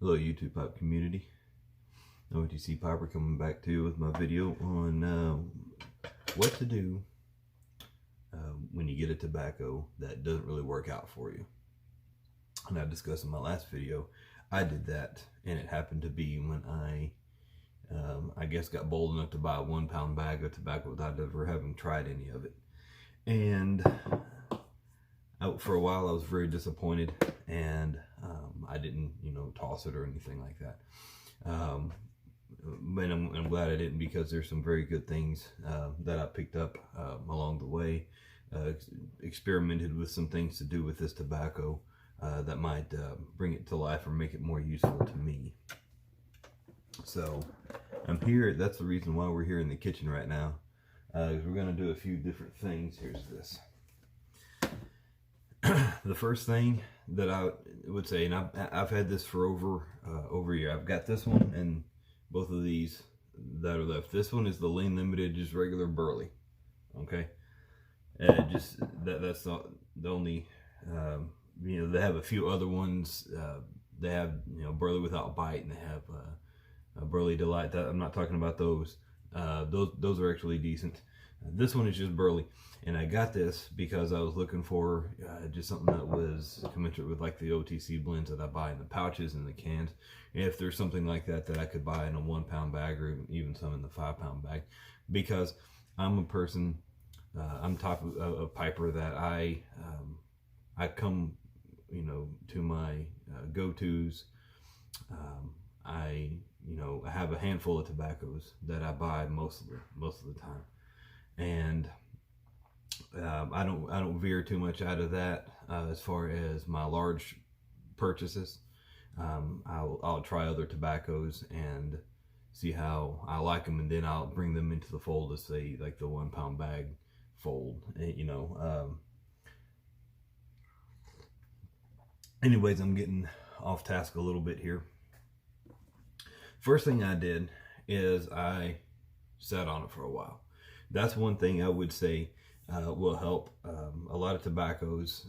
Hello YouTube Pipe community. OTC Piper coming back to you with my video on what to do when you get a tobacco that doesn't really work out for you. And I discussed in my last video, I did that, and it happened to be when I guess got bold enough to buy a 1 pound bag of tobacco without ever having tried any of it. And for a while I was very disappointed, and I didn't, toss it or anything like that. But I'm glad I didn't, because there's some very good things that I picked up along the way. Experimented with some things to do with this tobacco that might bring it to life or make it more useful to me. So I'm here. That's the reason why we're here in the kitchen right now. We're going to do a few different things. Here's this. The first thing that I would say, and I've had this for over a year. I've got this one and both of these that are left. This one is the Lane Limited, just regular burley. Okay, and that's not the only. They have a few other ones. They have burley without bite, and they have burley delight. That I'm not talking about those. Those are actually decent. This one is just burley, and I got this because I was looking for just something that was commensurate with like the OTC blends that I buy in the pouches and the cans. If there's something like that that I could buy in a 1 pound bag, or even some in the 5 pound bag, because I'm a person, I'm type of piper that I come, to my go-tos. I have a handful of tobaccos that I buy most of the time, and I don't veer too much out of that as far as my large purchases. I'll try other tobaccos and see how I like them, and then I'll bring them into the fold, to say like the 1 pound bag fold. Anyways, I'm getting off task a little bit here. First thing I did is I sat on it for a while. That's one thing I would say will help a lot of tobaccos,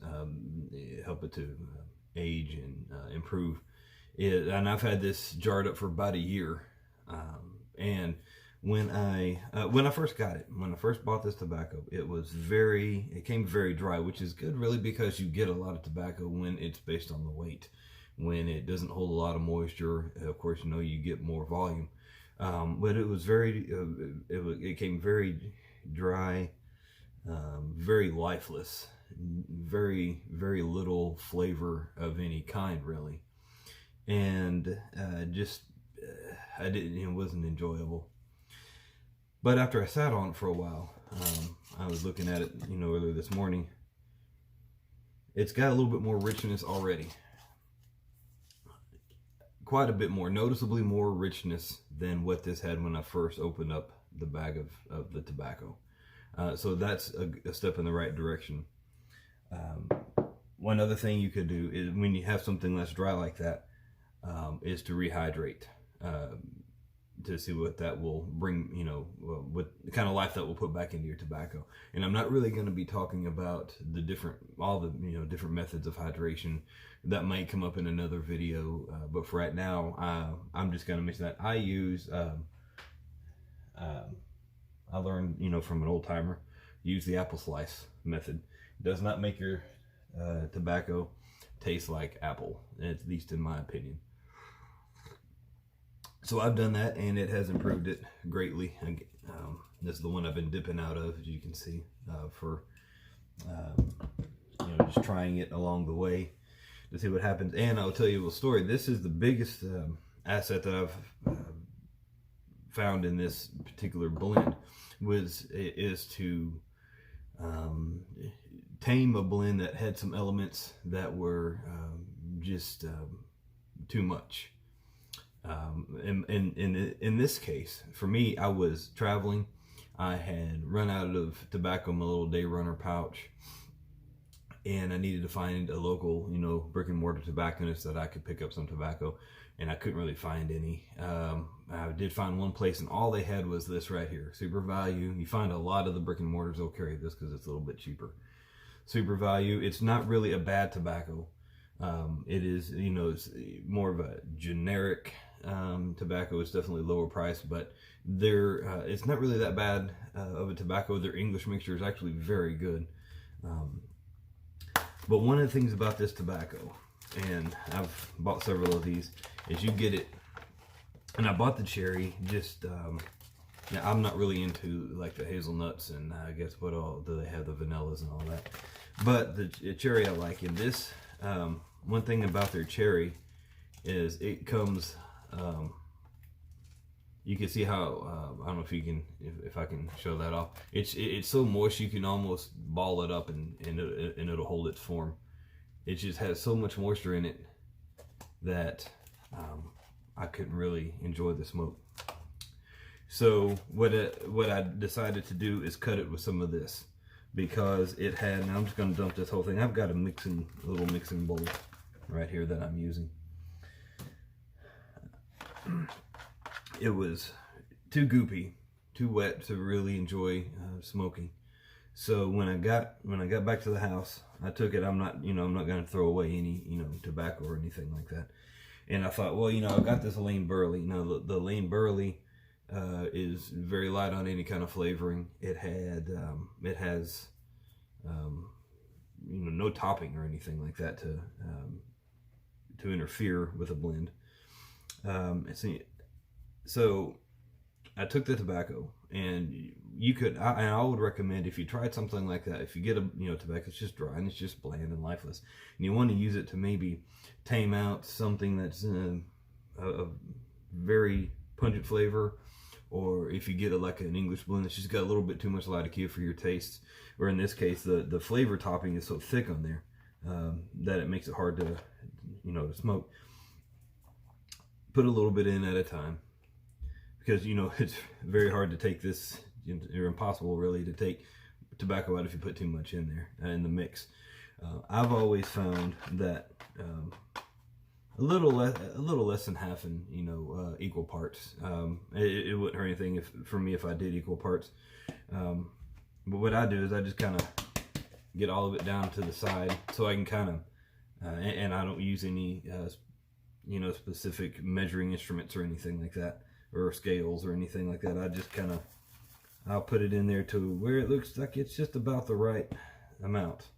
help it to age and improve. And I've had this jarred up for about a year. And when I first got it, when I first bought this tobacco, it came very dry, which is good really, because you get a lot of tobacco when it's based on the weight. When it doesn't hold a lot of moisture, of course, you get more volume. But it was it came very dry, very lifeless, very, very little flavor of any kind really. And it wasn't enjoyable. But after I sat on it for a while, I was looking at it, earlier this morning. It's got a little bit more richness already. Quite a bit more, noticeably more richness than what this had when I first opened up the bag of the tobacco. So that's a step in the right direction. One other thing you could do is, when you have something that's dry like that, is to rehydrate, to see what that will bring, what kind of life that will put back into your tobacco. And I'm not really going to be talking about all the different methods of hydration. That might come up in another video, but for right now, I'm just going to mention that I use, I learned, from an old timer, use the apple slice method. It does not make your tobacco taste like apple, at least in my opinion. So I've done that, and it has improved it greatly. This is the one I've been dipping out of, as you can see, for just trying it along the way to see what happens. And I'll tell you a little story. This is the biggest asset that I've found in this particular blend, is to tame a blend that had some elements that were just too much. In this case, for me, I was traveling. I had run out of tobacco in my little day runner pouch, and I needed to find a local, brick and mortar tobacconist that I could pick up some tobacco, and I couldn't really find any. I did find one place, and all they had was this right here, Super Value. You find a lot of the brick and mortars will carry this because it's a little bit cheaper. Super Value. It's not really a bad tobacco. It is, you know, it's more of a generic tobacco. It's definitely lower priced, but it's not really that bad of a tobacco. Their English mixture is actually very good. But one of the things about this tobacco, and I've bought several of these, is you get it, and I bought the cherry just, now I'm not really into like the hazelnuts, and I guess what all do they have, the vanillas and all that, but the cherry I like. In this, one thing about their cherry is it comes, you can see how, I don't know if you can, if I can show that off. It's so moist you can almost ball it up and it'll hold its form. It just has so much moisture in it that I couldn't really enjoy the smoke. So what I decided to do is cut it with some of this, because it had, now I'm just going to dump this whole thing. I've got a little mixing bowl right here that I'm using. It was too goopy, too wet to really enjoy smoking. So when I got back to the house, I took it. I'm not going to throw away any, tobacco or anything like that. And I thought, well, I've got this Lane Burley. The Lane Burley is very light on any kind of flavoring. It has no topping or anything like that to interfere with a blend. So I took the tobacco, and I would recommend, if you tried something like that, if you get a tobacco that's just dry and it's just bland and lifeless, and you want to use it to maybe tame out something that's a very pungent flavor, or if you get like an English blend that's just got a little bit too much latakia for your taste, or in this case the flavor topping is so thick on there that it makes it hard to to smoke. Put a little bit in at a time, because it's very hard to take this, or impossible really to take tobacco out if you put too much in there in the mix. I've always found that a little less than half in equal parts. It wouldn't hurt anything for me if I did equal parts. But what I do is I just kind of get all of it down to the side, so I can kind of and I don't use any specific measuring instruments or anything like that, or scales or anything like that. I just I'll put it in there to where it looks like it's just about the right amount.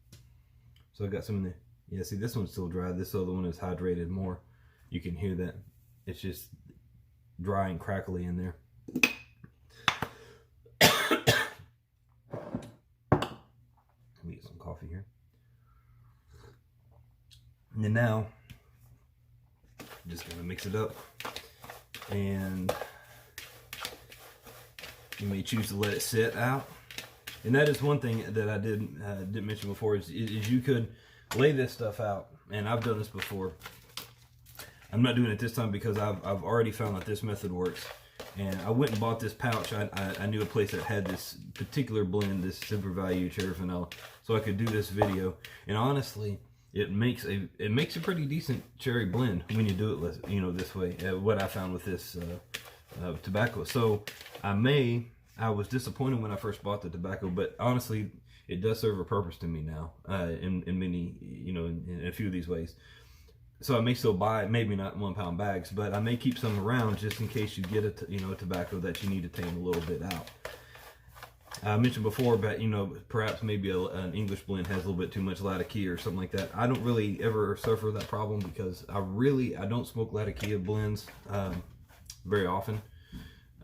So I got some in there. Yeah, see, this one's still dry. This other one is hydrated more. You can hear that. It's just dry and crackly in there. Let me get some coffee here. And then now, I'm just gonna mix it up, and you may choose to let it sit out. And that is one thing that I didn't mention before, is you could lay this stuff out, and I've done this before. I'm not doing it this time because I've already found that this method works. And I went and bought this pouch. I knew a place that had this particular blend, this Super Value Cherry Vanilla, so I could do this video. And honestly, it makes a pretty decent cherry blend when you do it this way. What I found with this tobacco. So I was disappointed when I first bought the tobacco, but honestly, it does serve a purpose to me now in many, in a few of these ways. So I may still buy, maybe not 1 pound bags, but I may keep some around just in case you get a tobacco that you need to tame a little bit out. I mentioned before, but perhaps maybe an English blend has a little bit too much latakia or something like that. I don't really ever suffer that problem because I don't smoke latakia blends very often,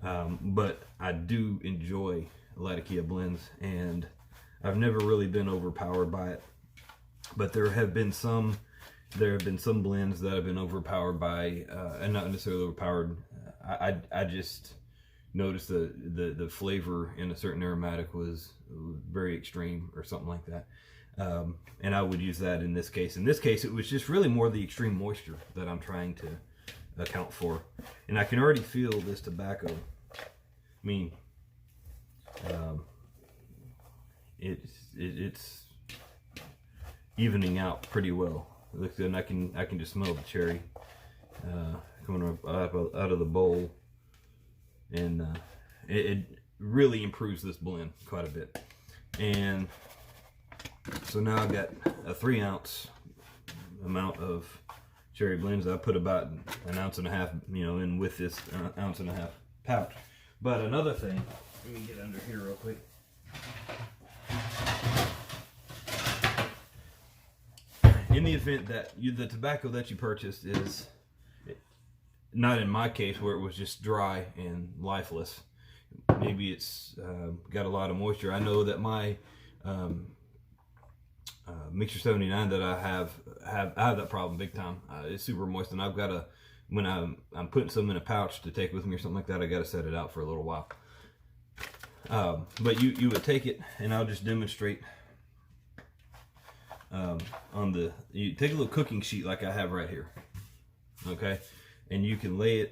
but I do enjoy latakia blends, and I've never really been overpowered by it. But there have been some blends that have been overpowered by, and not necessarily overpowered. I just noticed the flavor in a certain aromatic was very extreme or something like that. And I would use that in this case. In this case, it was just really more the extreme moisture that I'm trying to account for. And I can already feel this tobacco. I mean, it's evening out pretty well. It looks good, and I can just smell the cherry coming up out of the bowl, and it really improves this blend quite a bit. And so now I've got a 3 ounce amount of cherry blends. I put about an ounce and a half, you know, in with this ounce and a half pouch. But another thing, let me get under here real quick. In the event that the tobacco that you purchased is not in my case where it was just dry and lifeless, maybe it's got a lot of moisture. I know that my Mixture 79 that I have that problem big time. It's super moist, and I've got to, when I'm putting some in a pouch to take with me or something like that, I got to set it out for a little while. But you would take it, and I'll just demonstrate you take a little cooking sheet like I have right here, okay, and you can lay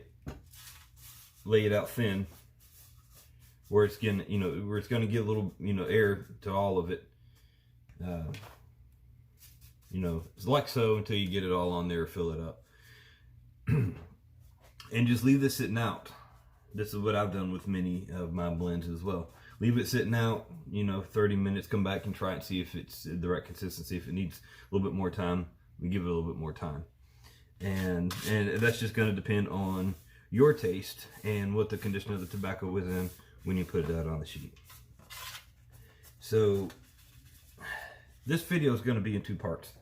it out thin where it's gonna, you know, where it's gonna get a little, you know, air to all of it, you know, it's like so, until you get it all on there, fill it up. And just leave this sitting out. This is what I've done with many of my blends as well. Leave it sitting out, you know, 30 minutes, come back and try it and see if it's the right consistency. If it needs a little bit more time, we give it a little bit more time. And that's just going to depend on your taste and what the condition of the tobacco was in when you put that on the sheet. So this video is going to be in two parts.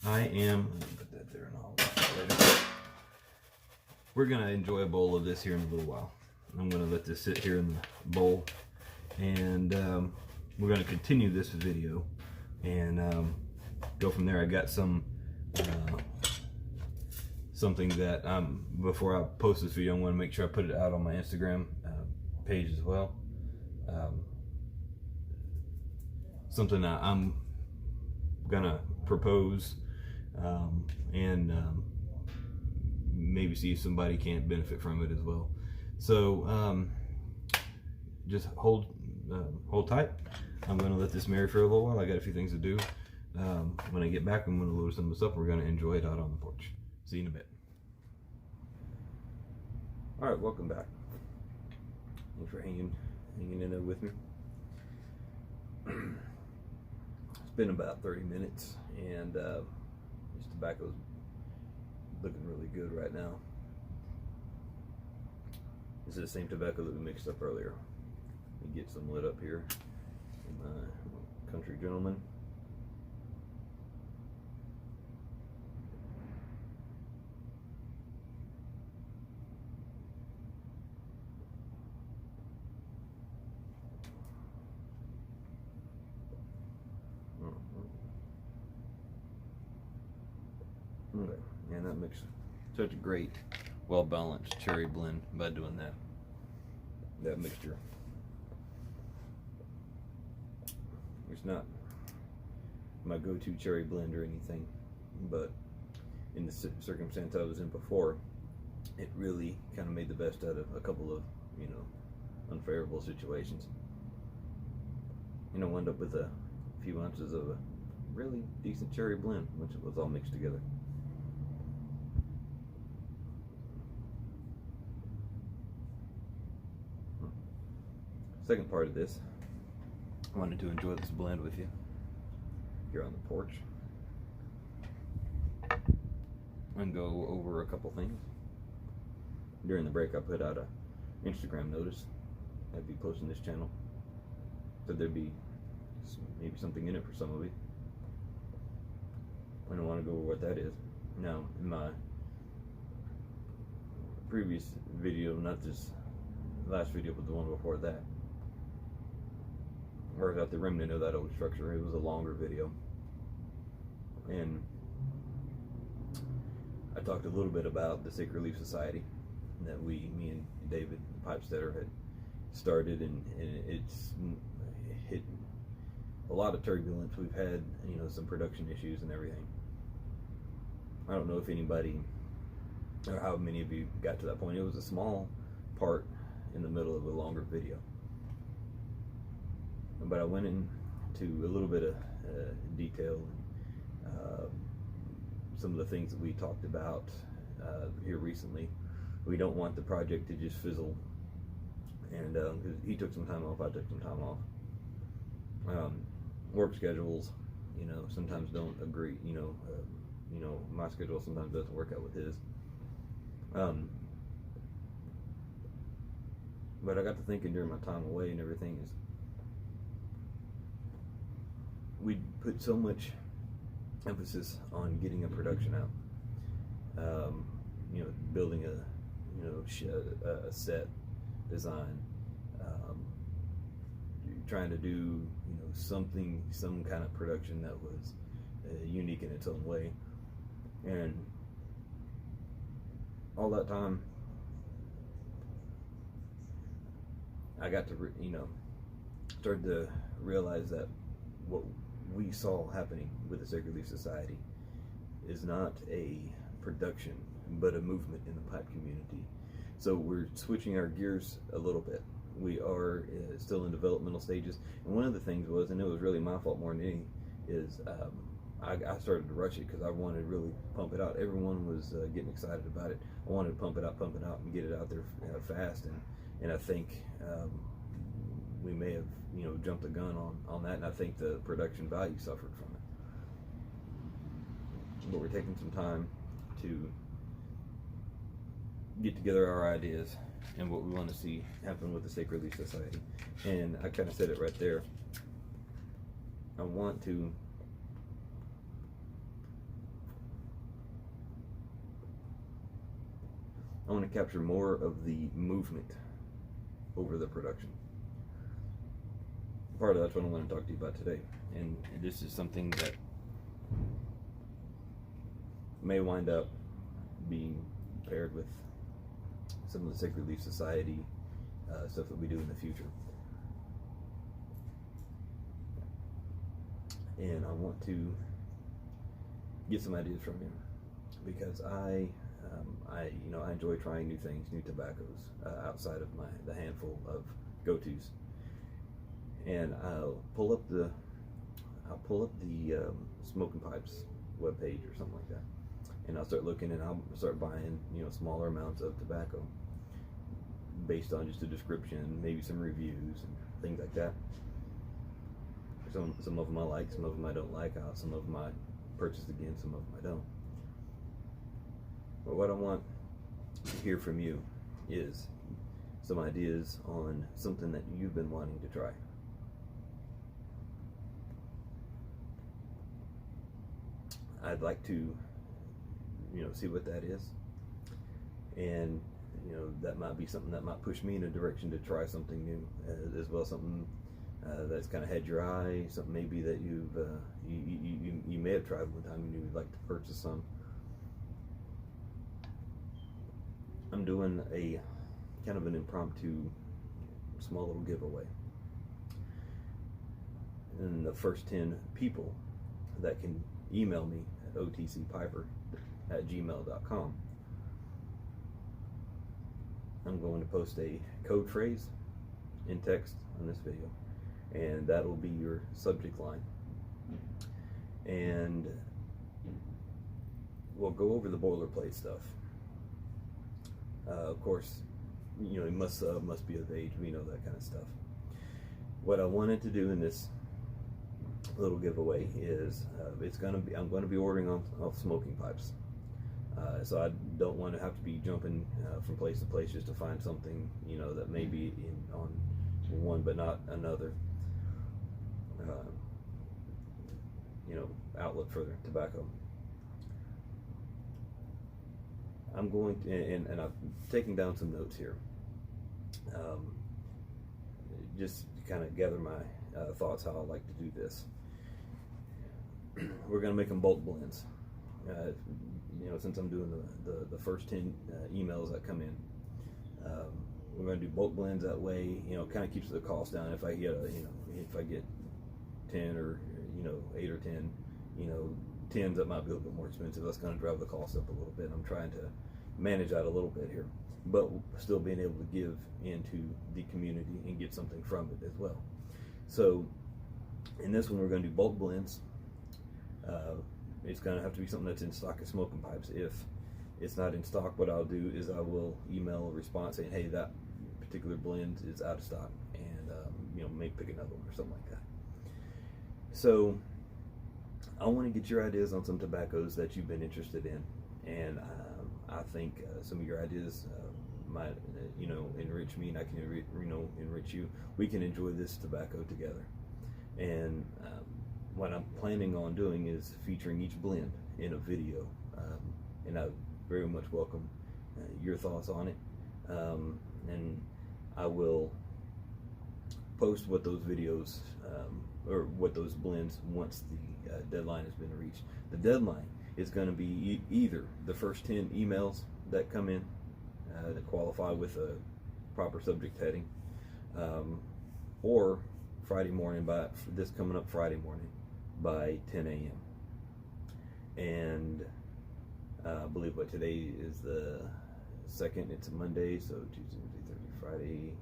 Let me put that there and I'll watch that later. We're going to enjoy a bowl of this here in a little while. I'm going to let this sit here in the bowl, and we're going to continue this video and go from there. I got some something that before I post this video, I want to make sure I put it out on my Instagram page as well. Something that I'm gonna propose and maybe see if somebody can't benefit from it as well. So just hold tight. I'm gonna let this marry for a little while. I got a few things to do. When I get back, I'm gonna load some of this up. We're gonna enjoy it out on the porch. See you in a bit. All right, welcome back. Thanks for hanging in there with me. It's been about 30 minutes, and this tobacco's looking really good right now. This is the same tobacco that we mixed up earlier. Let me get some lit up here. My country gentleman. Okay, and that makes such a great, well-balanced cherry blend by doing that mixture. It's not my go-to cherry blend or anything, but in the circumstance I was in before, it really kind of made the best out of a couple of, you know, unfavorable situations. You know, wound up with a few ounces of a really decent cherry blend once it was all mixed together. Second part of this, I wanted to enjoy this blend with you here on the porch and go over a couple things. During the break, I put out an Instagram notice I'd be posting this channel, so there'd be maybe something in it for some of you. I don't want to go over what that is. Now, in my previous video, not this last video, but the one before that, or out the remnant of that old structure, it was a longer video, and I talked a little bit about the Sacred Leaf Society that me and David Pipestetter had started, and it's hit a lot of turbulence. We've had, you know, some production issues and everything. I don't know if anybody or how many of you got to that point. It was a small part in the middle of a longer video, but I went into a little bit of detail, some of the things that we talked about here recently. We don't want the project to just fizzle, and because he took some time off, I took some time off. Work schedules, you know, sometimes don't agree, you know, you know, my schedule sometimes doesn't work out with his. But I got to thinking during my time away and everything is, we put so much emphasis on getting a production out. You know, building a set design, trying to do, you know, some kind of production that was unique in its own way, and all that time I got to started to realize that what we saw happening with the Sacred Leaf Society is not a production, but a movement in the pipe community. So we're switching our gears a little bit. We are still in developmental stages, and one of the things was, and it was really my fault more than anything, is I started to rush it because I wanted to really pump it out. Everyone was getting excited about it. I wanted to pump it out, and get it out there fast, and I think we may have, you know, jumped the gun on that, and I think the production value suffered from it. But we're taking some time to get together our ideas and what we want to see happen with the Sacred Leaf Society. And I kind of said it right there. I want to capture more of the movement over the production. Part of that's what I want to talk to you about today. And this is something that may wind up being paired with some of the Sacred Leaf Society stuff that we do in the future. And I want to get some ideas from you, because I enjoy trying new things, new tobaccos, outside of the handful of go-tos. And I'll pull up the Smoking Pipes webpage or something like that, and I'll start looking, and I'll start buying, you know, smaller amounts of tobacco based on just a description, maybe some reviews and things like that. Some of them I like, some of them I don't like. Some of them I purchased again, some of them I don't. But what I want to hear from you is some ideas on something that you've been wanting to try. I'd like to, you know, see what that is, and, you know, that might be something that might push me in a direction to try something new, as well as something that's kind of had your eye, something maybe that you may have tried one time and you'd like to purchase some. I'm doing a kind of an impromptu small little giveaway, and the first 10 people that can email me at otcpiper@gmail.com, I'm going to post a code phrase in text on this video, and that will be your subject line. And we'll go over the boilerplate stuff. Of course, you know, it must be of age. We know that kind of stuff. What I wanted to do in this little giveaway is I'm going to be ordering off Smoking Pipes. So I don't want to have to be jumping from place to place just to find something, you know, that may be on one but not another, you know, outlet for tobacco. I'm going to, and I'm taking down some notes here, just to kind of gather my thoughts how I like to do this. We're going to make them bulk blends. You know, since I'm doing the first 10 emails that come in, we're going to do bulk blends. That way, you know, kind of keeps the cost down. If I get if I get 10 or, you know, 8 or 10, you know, 10s that might be a little bit more expensive, that's going to drive the cost up a little bit. I'm trying to manage that a little bit here, but still being able to give into the community and get something from it as well. So in this one, we're going to do bulk blends. It's going to have to be something that's in stock at Smoking Pipes. If it's not in stock, what I'll do is I will email a response saying, hey, that particular blend is out of stock, and you know, maybe pick another one or something like that. So I want to get your ideas on some tobaccos that you've been interested in, and I think some of your ideas might, enrich me, and I can, enrich you. We can enjoy this tobacco together. And what I'm planning on doing is featuring each blend in a video, and I very much welcome your thoughts on it. And I will post what those videos or what those blends once the deadline has been reached. The deadline is going to be either the first 10 emails that come in that qualify with a proper subject heading, or Friday morning, by this coming up Friday morning by 10 a.m. And I believe what today is the 2nd, it's a Monday, so Tuesday, Wednesday, Thursday, Friday,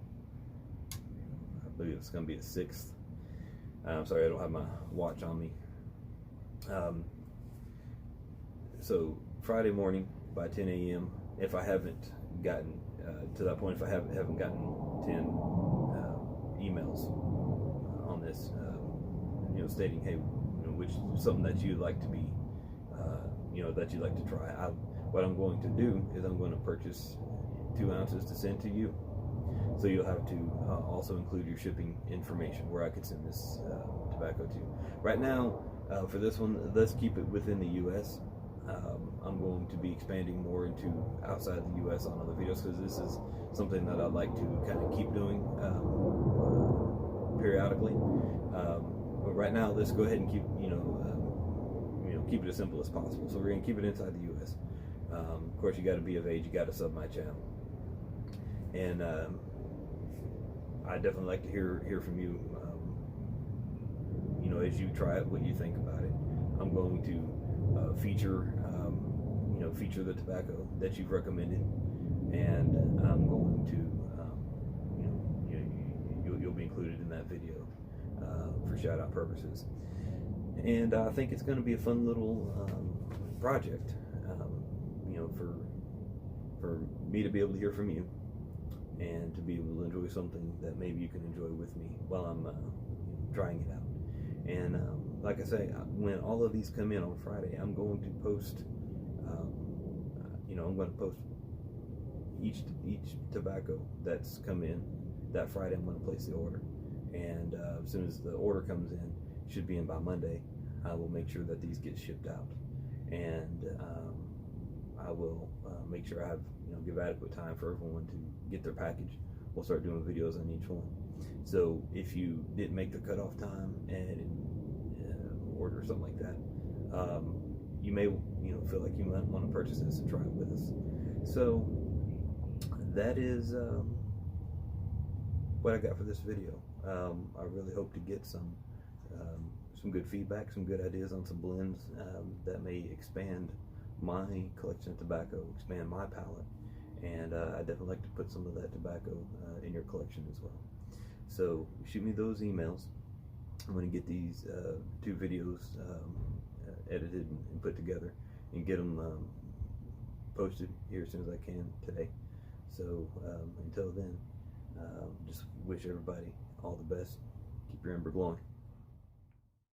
I believe it's going to be the 6th. I'm sorry, I don't have my watch on me. So Friday morning by 10 a.m. if I haven't gotten to that point, if I haven't gotten 10 emails on this, stating, hey, which something that you'd like to be, that you'd like to try. What I'm going to do is I'm going to purchase 2 ounces to send to you. So you'll have to also include your shipping information where I could send this tobacco to. Right now, for this one, let's keep it within the U.S. I'm going to be expanding more into outside the U.S. on other videos, because this is something that I'd like to kind of keep doing periodically. But right now, let's go ahead and keep keep it as simple as possible. So we're going to keep it inside the U.S. Of course, you got to be of age. You got to sub my channel, and I definitely like to hear from you. As you try it, what you think about it. I'm going to feature the tobacco that you've recommended, and I'm going to, you'll be included in that video for shout out purposes. And I think it's going to be a fun little project, for me to be able to hear from you, and to be able to enjoy something that maybe you can enjoy with me while I'm trying it out. And like I say, when all of these come in on Friday, I'm going to post, I'm going to post each tobacco that's come in that Friday. I'm going to place the order, and as soon as the order comes in, it should be in by Monday, I will make sure that these get shipped out, and I will make sure I have, give adequate time for everyone to get their package. We'll start doing videos on each one. So if you didn't make the cutoff time and order something like that, you may feel like you might want to purchase this and try it with us. So that is what I got for this video. I really hope to get some good feedback, some good ideas on some blends that may expand my collection of tobacco, expand my palate, and I'd definitely like to put some of that tobacco in your collection as well. So shoot me those emails. I'm going to get these 2 videos edited and put together, and get them posted here as soon as I can today. So until then, just wish everybody all the best. Keep your ember glowing.